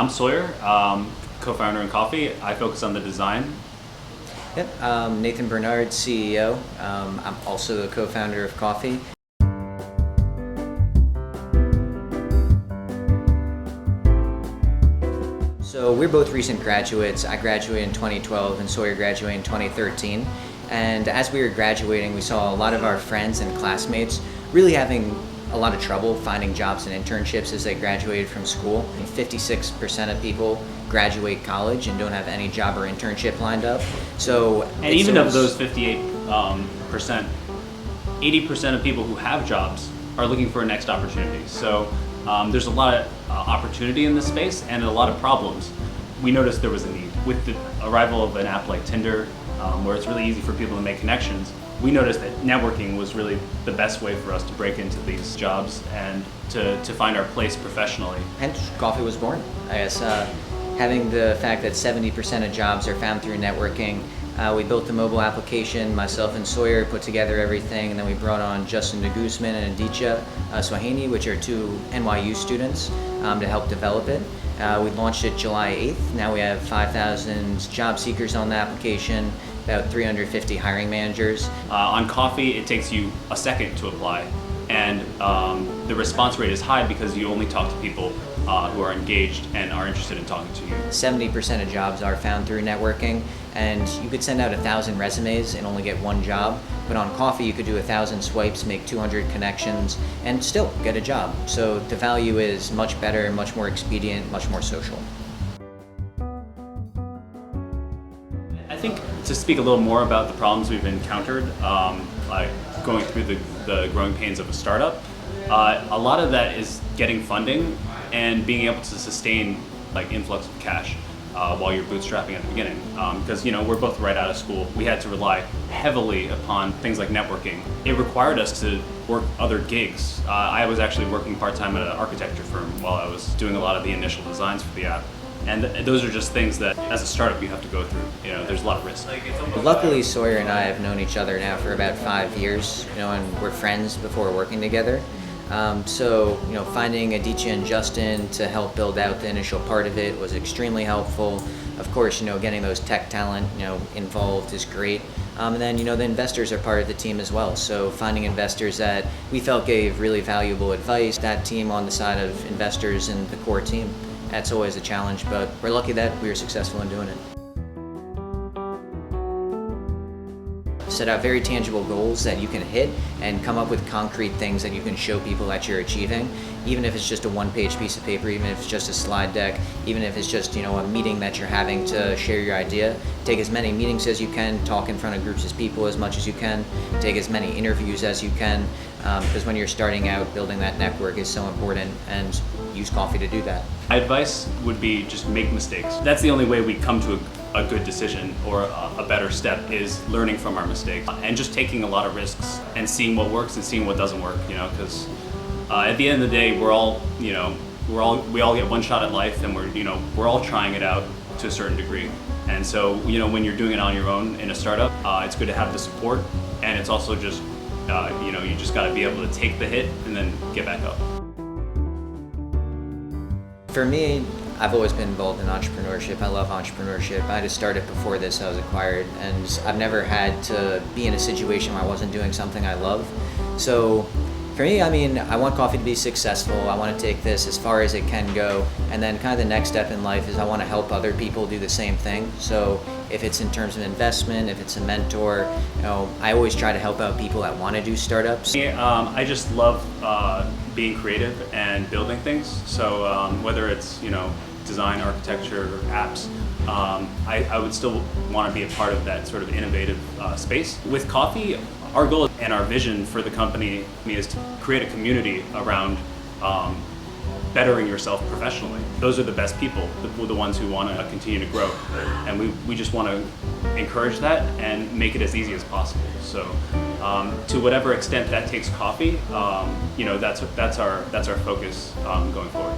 I'm Sawyer, co-founder in Cofffee. I focus on the design. Yep, Nathan Bernard, CEO. I'm also the co-founder of Cofffee. So we're both recent graduates. I graduated in 2012 and Sawyer graduated in 2013. And as we were graduating, we saw a lot of our friends and classmates really having a lot of trouble finding jobs and internships as they graduated from school. 56% of people graduate college and don't have any job or internship lined up. And even of those 58%, 80% of people who have jobs are looking for a next opportunity. So there's a lot of opportunity in this space and a lot of problems. We noticed there was a need. With the arrival of an app like Tinder, where it's really easy for people to make connections, we noticed that networking was really the best way for us to break into these jobs and to find our place professionally. Hence, Cofffee was born. I guess having the fact that 70% of jobs are found through networking, we built the mobile application. Myself and Sawyer put together everything, and then we brought on Justin de Guzman and Aditya Swahini, which are two NYU students, to help develop it. We launched it July 8th. Now we have 5,000 job seekers on the application, about 350 hiring managers. On Cofffee, it takes you a second to apply, and the response rate is high because you only talk to people who are engaged and are interested in talking to you. 70% of jobs are found through networking, and you could send out 1,000 resumes and only get one job, but on Cofffee you could do 1,000 swipes, make 200 connections, and still get a job. So the value is much better, much more expedient, much more social. I think to speak a little more about the problems we've encountered, like going through the growing pains of a startup, a lot of that is getting funding and being able to sustain like influx of cash while you're bootstrapping at the beginning. Because we're both right out of school. We had to rely heavily upon things like networking. It required us to work other gigs. I was actually working part-time at an architecture firm while I was doing a lot of the initial designs for the app. And those are just things that, as a startup, you have to go through. There's a lot of risk. Luckily, Sawyer and I have known each other now for about 5 years, and we're friends before working together. So finding Aditya and Justin to help build out the initial part of it was extremely helpful. Of course, getting those tech talent, involved is great. And then, the investors are part of the team as well. So finding investors that we felt gave really valuable advice, that team on the side of investors and the core team. That's always a challenge, but we're lucky that we were successful in doing it. Set out very tangible goals that you can hit and come up with concrete things that you can show people that you're achieving, even if it's just a one-page piece of paper, even if it's just a slide deck, even if it's just a meeting that you're having to share your idea. Take as many meetings as you can, talk in front of groups of people as much as you can, take as many interviews as you can, because when you're starting out, building that network is so important, and use Cofffee to do that. My advice would be just make mistakes. That's the only way we come to a good decision or a better step, is learning from our mistakes and just taking a lot of risks and seeing what works and seeing what doesn't work. Because at the end of the day, we all get one shot at life, and we're all trying it out to a certain degree. And so when you're doing it on your own in a startup, it's good to have the support, and it's also just you just got to be able to take the hit and then get back up. For me, I've always been involved in entrepreneurship. I love entrepreneurship. I had a startup before this I was acquired, and I've never had to be in a situation where I wasn't doing something I love. So for me, I want Cofffee to be successful. I want to take this as far as it can go, and then kind of the next step in life is I want to help other people do the same thing. So if it's in terms of investment, if it's a mentor, I always try to help out people that want to do startups. I just love being creative and building things. So whether it's design, architecture, or apps, I would still want to be a part of that sort of innovative space. With Cofffee, our goal and our vision for the company is to create a community around bettering yourself professionally. Those are the best people, the ones who want to continue to grow, and we just want to encourage that and make it as easy as possible. So to whatever extent that takes Cofffee, that's our focus going forward.